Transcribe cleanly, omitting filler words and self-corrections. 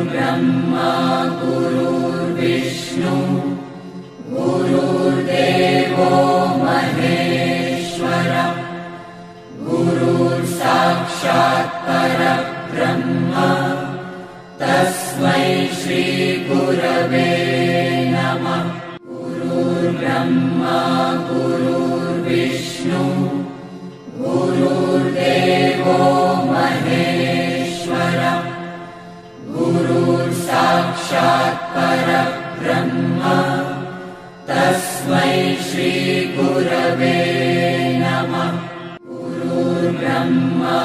गुरुर्ब्रह्मा गुरुर्विष्णु गुरुर्देवो महेश्वरः गुरुर्साक्षात् परब्रह्म तस्मै श्रीगुरवे नमः। गुरुर्ब्रह्मा गुरुर्विष्णु गुरुर्देवो महेश्वरः गुरुर्साक्षात् परब्रह्म तस्मै श्रीगुरवे नमः। गुरुर्ब्रह्मा